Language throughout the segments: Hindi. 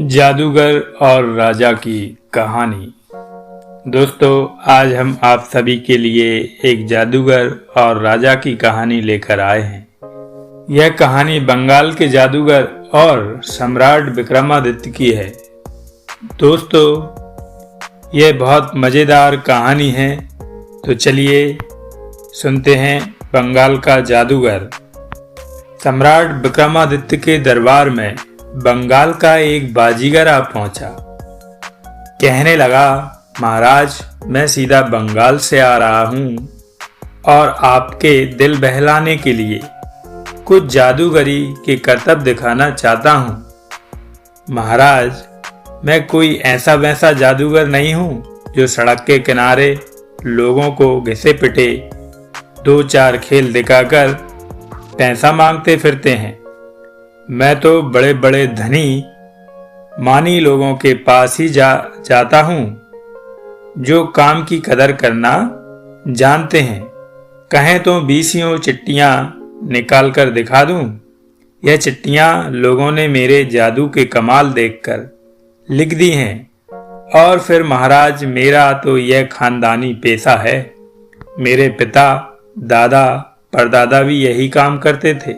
जादूगर और राजा की कहानी। दोस्तों, आज हम आप सभी के लिए एक जादूगर और राजा की कहानी लेकर आए हैं। यह कहानी बंगाल के जादूगर और सम्राट विक्रमादित्य की है। दोस्तों, यह बहुत मज़ेदार कहानी है, तो चलिए सुनते हैं बंगाल का जादूगर। सम्राट विक्रमादित्य के दरबार में बंगाल का एक बाजीगर आ पहुंचा। कहने लगा, महाराज, मैं सीधा बंगाल से आ रहा हूं और आपके दिल बहलाने के लिए कुछ जादूगरी के करतब दिखाना चाहता हूं। महाराज, मैं कोई ऐसा वैसा जादूगर नहीं हूं जो सड़क के किनारे लोगों को घिसे पिटे दो चार खेल दिखाकर पैसा मांगते फिरते हैं। मैं तो बड़े बड़े धनी मानी लोगों के पास ही जाता हूँ जो काम की कदर करना जानते हैं। कहें तो 20 चिट्ठियाँ निकाल कर दिखा दूँ। यह चिट्ठियाँ लोगों ने मेरे जादू के कमाल देखकर लिख दी हैं। और फिर महाराज, मेरा तो यह खानदानी पेशा है। मेरे पिता, दादा, परदादा भी यही काम करते थे।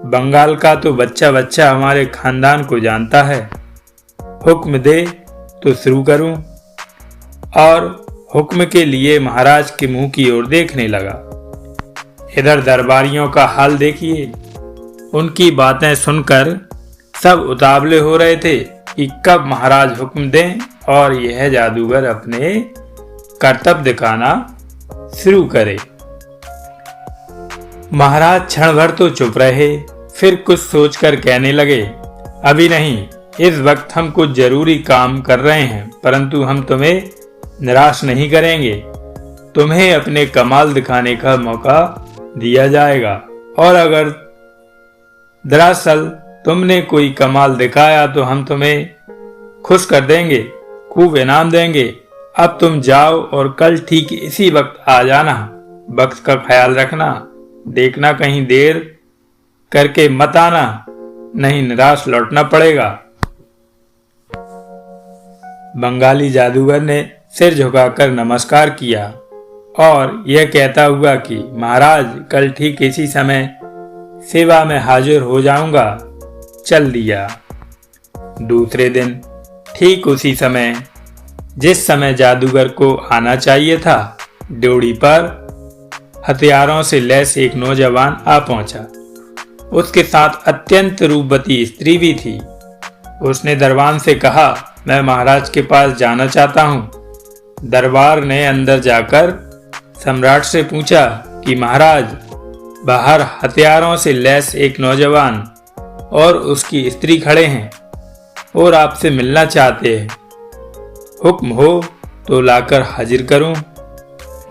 बंगाल का तो बच्चा बच्चा हमारे खानदान को जानता है। हुक्म दे तो शुरू करूं। और हुक्म के लिए महाराज के मुंह की ओर देखने लगा। इधर दरबारियों का हाल देखिए। उनकी बातें सुनकर सब उतावले हो रहे थे कि कब महाराज हुक्म दें और यह जादूगर अपने करतब दिखाना शुरू करे। महाराज क्षण भर तो चुप रहे, फिर कुछ सोचकर कहने लगे, अभी नहीं, इस वक्त हम कुछ जरूरी काम कर रहे हैं, परंतु हम तुम्हें निराश नहीं करेंगे। तुम्हें अपने कमाल दिखाने का मौका दिया जाएगा और अगर दरअसल तुमने कोई कमाल दिखाया तो हम तुम्हें खुश कर देंगे, खूब इनाम देंगे। अब तुम जाओ और कल ठीक इसी वक्त आ जाना। वक्त का ख्याल रखना, देखना कहीं देर करके मत आना, नहीं निराश लौटना पड़ेगा। बंगाली जादूगर ने सिर झुकाकर नमस्कार किया और यह कहता हुआ कि महाराज, कल ठीक इसी समय सेवा में हाजिर हो जाऊंगा। चल दिया। दूसरे दिन ठीक उसी समय, जिस समय जादूगर को आना चाहिए था, ड्योढ़ी पर हथियारों से लैस एक नौजवान आ पहुंचा। उसके साथ अत्यंत रूपवती स्त्री भी थी। उसने दरबान से कहा, मैं महाराज के पास जाना चाहता हूं। दरबार ने अंदर जाकर सम्राट से पूछा कि महाराज, बाहर हथियारों से लैस एक नौजवान और उसकी स्त्री खड़े हैं और आपसे मिलना चाहते हैं। हुक्म हो तो लाकर हाजिर करूं।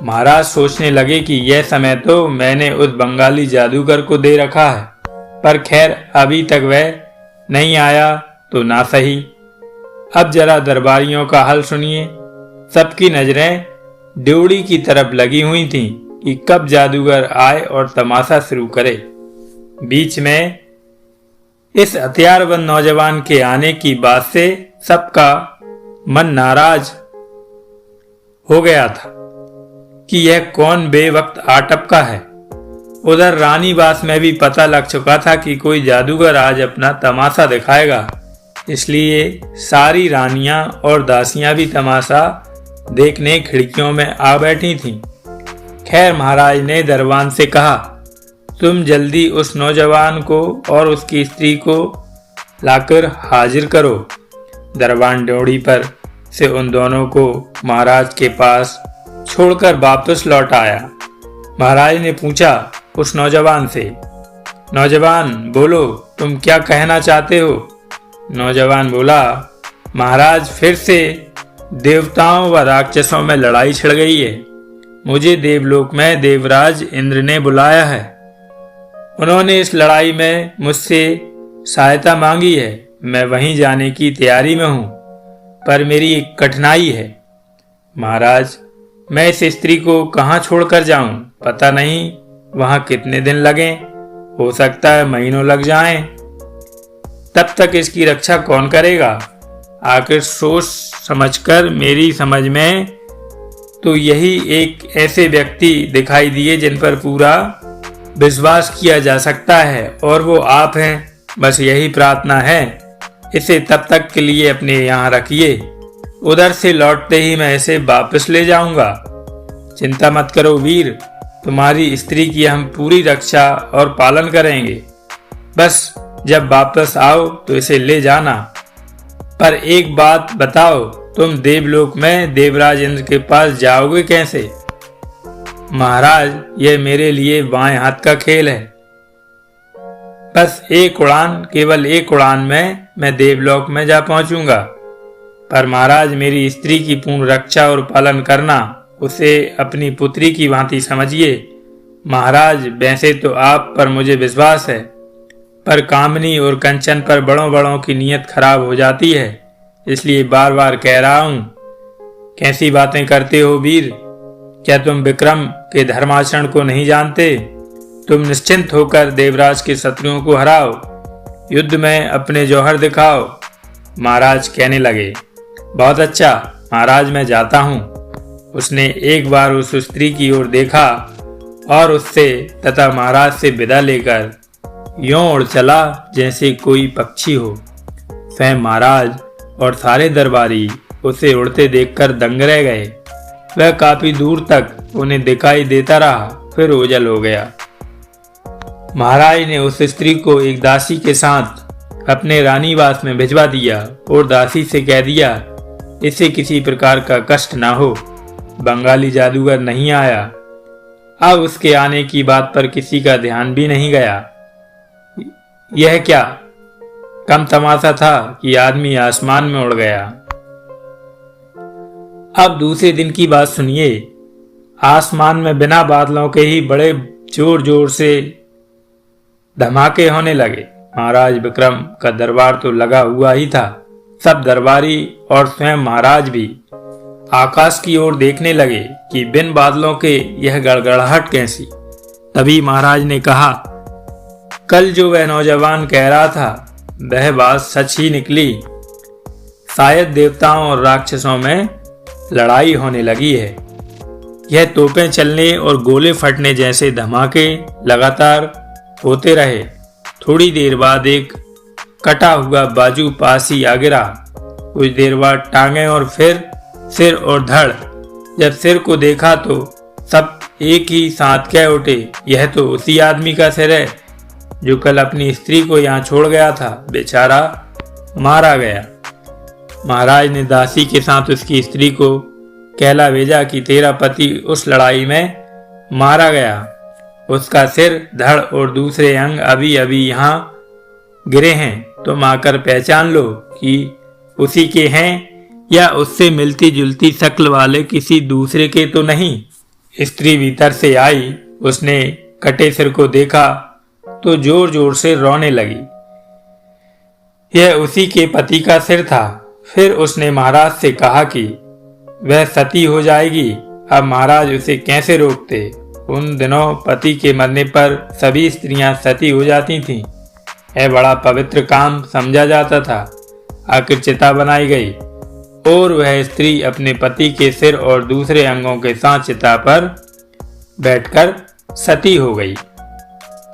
महाराज सोचने लगे कि यह समय तो मैंने उस बंगाली जादूगर को दे रखा है, पर खैर अभी तक वह नहीं आया तो ना सही। अब जरा दरबारियों का हाल सुनिए। सबकी नजरें ड्योढ़ी की तरफ लगी हुई थीं कि कब जादूगर आए और तमाशा शुरू करे। बीच में इस हथियारबंद नौजवान के आने की बात से सबका मन नाराज हो गया था कि यह कौन बेवक्त आ टपका है। उधर रानीवास में भी पता लग चुका था कि कोई जादूगर आज अपना तमाशा दिखाएगा, इसलिए सारी रानियां और दासियां भी तमाशा देखने खिड़कियों में आ बैठी थीं। खैर, महाराज ने दरबान से कहा, तुम जल्दी उस नौजवान को और उसकी स्त्री को लाकर हाजिर करो। दरबान ड्योढ़ी पर से उन दोनों को महाराज के पास छोड़कर वापस लौट आया। महाराज ने पूछा उस नौजवान से, नौजवान बोलो, तुम क्या कहना चाहते हो? नौजवान बोला, महाराज, फिर से देवताओं व राक्षसों में लड़ाई छिड़ गई है। मुझे देवलोक में देवराज इंद्र ने बुलाया है। उन्होंने इस लड़ाई में मुझसे सहायता मांगी है। मैं वहीं जाने की तैयारी में हूं, पर मेरी एक कठिनाई है। महाराज, मैं इस स्त्री को कहाँ छोड़कर जाऊं? पता नहीं वहां कितने दिन लगें, हो सकता है महीनों लग जाएं। तब तक इसकी रक्षा कौन करेगा? आखिर सोच समझकर मेरी समझ में तो यही एक ऐसे व्यक्ति दिखाई दिए जिन पर पूरा विश्वास किया जा सकता है, और वो आप हैं। बस यही प्रार्थना है। इसे तब तक के लिए अपने यहाँ रखिए। उधर से लौटते ही मैं इसे वापस ले जाऊंगा। चिंता मत करो वीर, तुम्हारी स्त्री की हम पूरी रक्षा और पालन करेंगे। बस जब वापस आओ तो इसे ले जाना। पर एक बात बताओ, तुम देवलोक में देवराज इंद्र के पास जाओगे कैसे? महाराज, यह मेरे लिए बाएं हाथ का खेल है। बस एक उड़ान, केवल एक उड़ान में मैं देवलोक में जा पहुंचूंगा। पर महाराज, मेरी स्त्री की पूर्ण रक्षा और पालन करना, उसे अपनी पुत्री की भांति समझिए। महाराज, वैसे तो आप पर मुझे विश्वास है, पर कामनी और कंचन पर बड़ों बड़ों की नीयत खराब हो जाती है, इसलिए बार बार कह रहा हूं। कैसी बातें करते हो वीर? क्या तुम विक्रम के धर्माचरण को नहीं जानते? तुम निश्चिंत होकर देवराज के शत्रुओं को हराओ, युद्ध में अपने जौहर दिखाओ। महाराज कहने लगे, बहुत अच्छा महाराज, मैं जाता हूँ। उसने एक बार उस स्त्री की ओर देखा और उससे तथा महाराज से विदा लेकर यूं उड़ चला जैसे कोई पक्षी हो। स्वयं महाराज और सारे दरबारी उसे उड़ते देखकर दंग रह गए। वह काफी दूर तक उन्हें दिखाई देता रहा, फिर ओझल हो गया। महाराज ने उस स्त्री को एक दासी के साथ अपने रानीवास में भिजवा दिया और दासी से कह दिया, इसे किसी प्रकार का कष्ट ना हो। बंगाली जादूगर नहीं आया। अब उसके आने की बात पर किसी का ध्यान भी नहीं गया। यह क्या कम तमाशा था कि आदमी आसमान में उड़ गया। अब दूसरे दिन की बात सुनिए। आसमान में बिना बादलों के ही बड़े जोर जोर से धमाके होने लगे। महाराज विक्रम का दरबार तो लगा हुआ ही था। सब दरबारी और स्वयं महाराज भी आकाश की ओर देखने लगे कि बिन बादलों के यह गड़गड़ाहट कैसी। तभी महाराज ने कहा, कल जो वह नौजवान कह रहा था वह बात सच ही निकली। शायद देवताओं और राक्षसों में लड़ाई होने लगी है। यह तोपें चलने और गोले फटने जैसे धमाके लगातार होते रहे। थोड़ी देर बाद एक कटा हुआ बाजू पास ही आ गिरा। कुछ देर बाद टांगे और फिर सिर और धड़। जब सिर को देखा तो सब एक ही साथ कह उठे, यह तो उसी आदमी का सिर है जो कल अपनी स्त्री को यहाँ छोड़ गया था। बेचारा मारा गया। महाराज ने दासी के साथ उसकी स्त्री को कहला भेजा कि तेरा पति उस लड़ाई में मारा गया। उसका सिर, धड़ और दूसरे अंग अभी अभी यहाँ गिरे हैं। तुम आकर पहचान लो कि उसी के हैं या उससे मिलती जुलती शक्ल वाले किसी दूसरे के तो नहीं। स्त्री भीतर से आई। उसने कटे सिर को देखा तो जोर जोर से रोने लगी। यह उसी के पति का सिर था। फिर उसने महाराज से कहा कि वह सती हो जाएगी। अब महाराज उसे कैसे रोकते? उन दिनों पति के मरने पर सभी स्त्रियां सती हो जाती थीं। यह बड़ा पवित्र काम समझा जाता था। आखिर चिता बनाई गई और वह स्त्री अपने पति के सिर और दूसरे अंगों के साथ चिता पर बैठकर सती हो गई।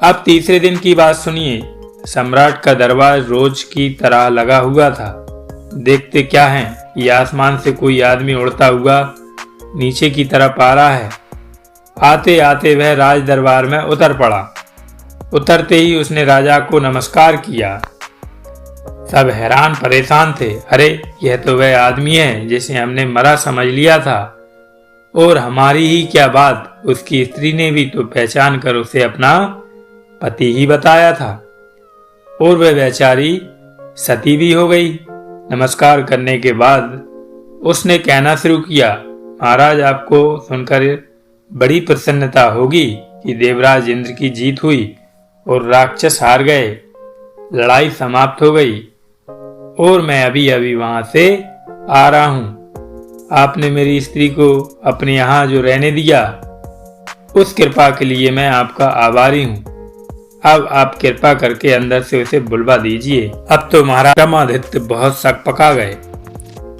अब तीसरे दिन की बात सुनिए। सम्राट का दरबार रोज की तरह लगा हुआ था। देखते क्या है कि आसमान से कोई आदमी उड़ता हुआ नीचे की तरफ आ रहा है। आते आते वह राज दरबार में उतर पड़ा। उतरते ही उसने राजा को नमस्कार किया। सब हैरान परेशान थे। अरे, यह तो वह आदमी है जिसे हमने मरा समझ लिया था। और हमारी ही क्या बात, उसकी स्त्री ने भी तो पहचान कर उसे अपना पति ही बताया था और वह बेचारी सती भी हो गई। नमस्कार करने के बाद उसने कहना शुरू किया, महाराज, आपको सुनकर बड़ी प्रसन्नता होगी कि देवराज इंद्र की जीत हुई और राक्षस हार गए। लड़ाई समाप्त हो गई और मैं अभी अभी वहां से आ रहा हूं। आपने मेरी स्त्री को अपने यहाँ जो रहने दिया, उस कृपा के लिए मैं आपका आभारी हूं। अब आप कृपा करके अंदर से उसे बुलवा दीजिए। अब तो महाराज विक्रमादित्य बहुत शक पका गए।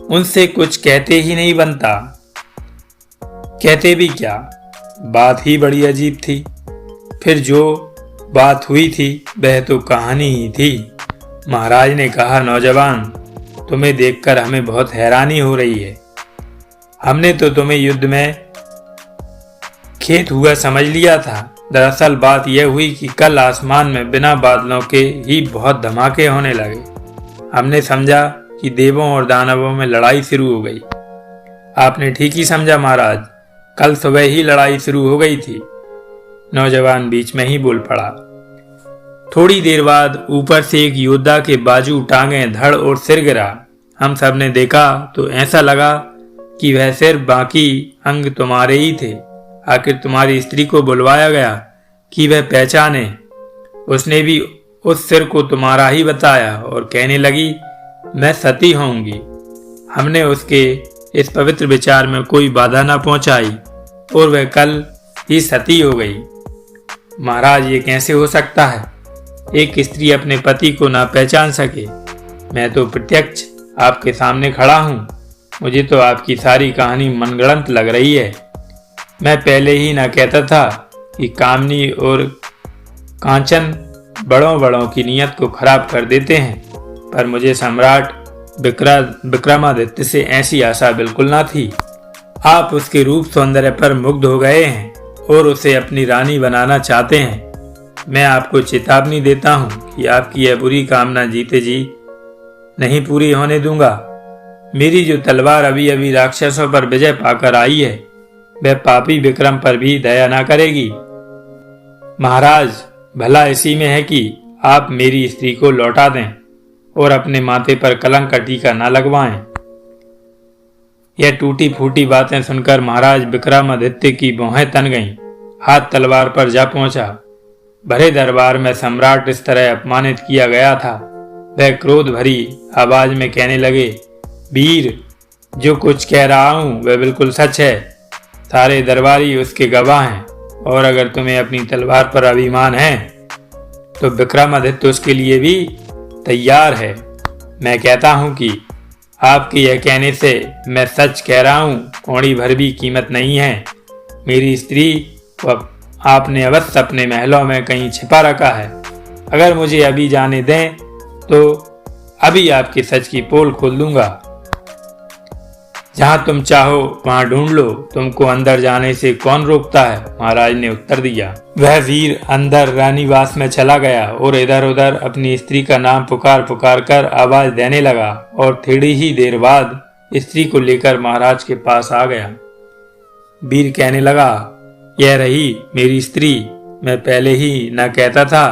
उनसे कुछ कहते ही नहीं बनता। कहते भी क्या, बात ही बड़ी अजीब थी। फिर जो बात हुई थी वह तो कहानी ही थी। महाराज ने कहा, नौजवान, तुम्हें देखकर हमें बहुत हैरानी हो रही है। हमने तो तुम्हें युद्ध में खेत हुआ समझ लिया था। दरअसल बात यह हुई कि कल आसमान में बिना बादलों के ही बहुत धमाके होने लगे। हमने समझा कि देवों और दानवों में लड़ाई शुरू हो गई। आपने ठीक ही समझा महाराज, कल सुबह ही लड़ाई शुरू हो गई थी। नौजवान बीच में ही बोल पड़ा। थोड़ी देर बाद ऊपर से एक योद्धा के बाजू, टांगें, धड़ और सिर गिरा। हम सब ने देखा तो ऐसा लगा कि वह सिर बाकी अंग तुम्हारे ही थे। आखिर तुम्हारी स्त्री को बुलवाया गया कि वह पहचाने। उसने भी उस सिर को तुम्हारा ही बताया और कहने लगी, मैं सती होंगी। हमने उसके इस पवित्र विचार में कोई बाधा न पहुंचाई और वह कल ही सती हो गई। महाराज, ये कैसे हो सकता है? एक स्त्री अपने पति को ना पहचान सके। मैं तो प्रत्यक्ष आपके सामने खड़ा हूं। मुझे तो आपकी सारी कहानी मनगढ़ंत लग रही है। मैं पहले ही ना कहता था कि कामनी और कांचन बड़ों की नीयत को खराब कर देते हैं, पर मुझे सम्राट विक्रमादित्य से ऐसी आशा बिल्कुल ना थी। आप उसके रूप सौंदर्य पर मुग्ध हो गए हैं और उसे अपनी रानी बनाना चाहते हैं। मैं आपको चेतावनी देता हूं कि आपकी यह बुरी कामना जीते जी नहीं पूरी होने दूंगा। मेरी जो तलवार अभी अभी राक्षसों पर विजय पाकर आई है, वह पापी विक्रम पर भी दया ना करेगी। महाराज, भला इसी में है कि आप मेरी स्त्री को लौटा दें और अपने माथे पर कलंक का टीका न लगवाएं। यह टूटी फूटी बातें सुनकर महाराज विक्रमादित्य की भौहें तन गईं। हाथ तलवार पर जा पहुंचा। भरे दरबार में सम्राट इस तरह अपमानित किया गया था। वह क्रोध भरी आवाज में कहने लगे, वीर, जो कुछ कह रहा हूं वह बिल्कुल सच है। सारे दरबारी उसके गवाह हैं और अगर तुम्हें अपनी तलवार पर अभिमान है तो विक्रमादित्य उसके लिए भी तैयार है। मैं कहता हूं कि आपके यह कहने से मैं सच कह रहा हूं, कौड़ी भर भी कीमत नहीं है। मेरी स्त्री को आपने अवश्य अपने महलों में कहीं छिपा रखा है। अगर मुझे अभी जाने दें तो अभी आपके सच की पोल खोल दूंगा। जहां तुम चाहो वहां ढूंढ लो, तुमको अंदर जाने से कौन रोकता है? महाराज ने उत्तर दिया। वह वीर अंदर रानीवास में चला गया और इधर उधर अपनी स्त्री का नाम पुकार पुकार कर आवाज देने लगा और थोड़ी ही देर बाद स्त्री को लेकर महाराज के पास आ गया। वीर कहने लगा, यह रही मेरी स्त्री। मैं पहले ही न कहता था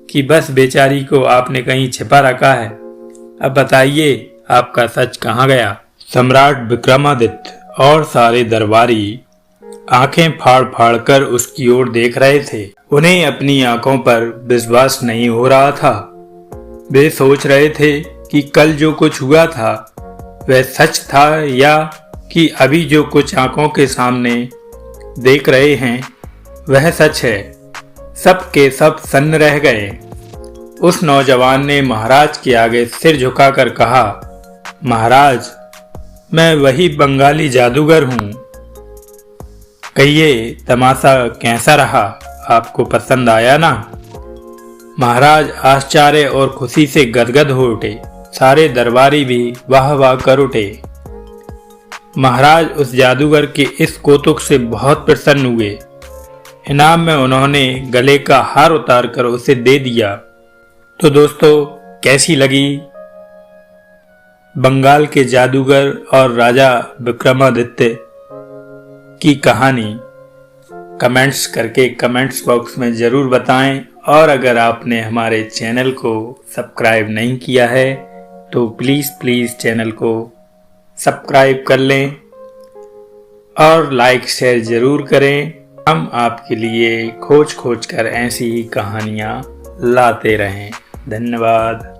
कि बस बेचारी को आपने कहीं छिपा रखा है। अब बताइए आपका सच कहाँ गया? सम्राट विक्रमादित्य और सारे दरबारी आंखें फाड़ फाड़ कर उसकी ओर देख रहे थे। उन्हें अपनी आंखों पर विश्वास नहीं हो रहा था। वे सोच रहे थे कि कल जो कुछ हुआ था वह सच था या कि अभी जो कुछ आंखों के सामने देख रहे हैं वह सच है। सब के सब सन्न रह गए। उस नौजवान ने महाराज के आगे सिर झुकाकर कहा, महाराज, मैं वही बंगाली जादूगर हूँ। कहिए तमाशा कैसा रहा? आपको पसंद आया ना? महाराज आश्चर्य और खुशी से गदगद हो उठे। सारे दरबारी भी वाह वाह कर उठे। महाराज उस जादूगर के इस कौतुक से बहुत प्रसन्न हुए। इनाम में उन्होंने गले का हार उतार कर उसे दे दिया। तो दोस्तों, कैसी लगी बंगाल के जादूगर और राजा विक्रमादित्य की कहानी? कमेंट्स करके कमेंट्स बॉक्स में जरूर बताएं। और अगर आपने हमारे चैनल को सब्सक्राइब नहीं किया है तो प्लीज़ चैनल को सब्सक्राइब कर लें और लाइक शेयर जरूर करें। हम आपके लिए खोज कर ऐसी ही कहानियाँ लाते रहें। धन्यवाद।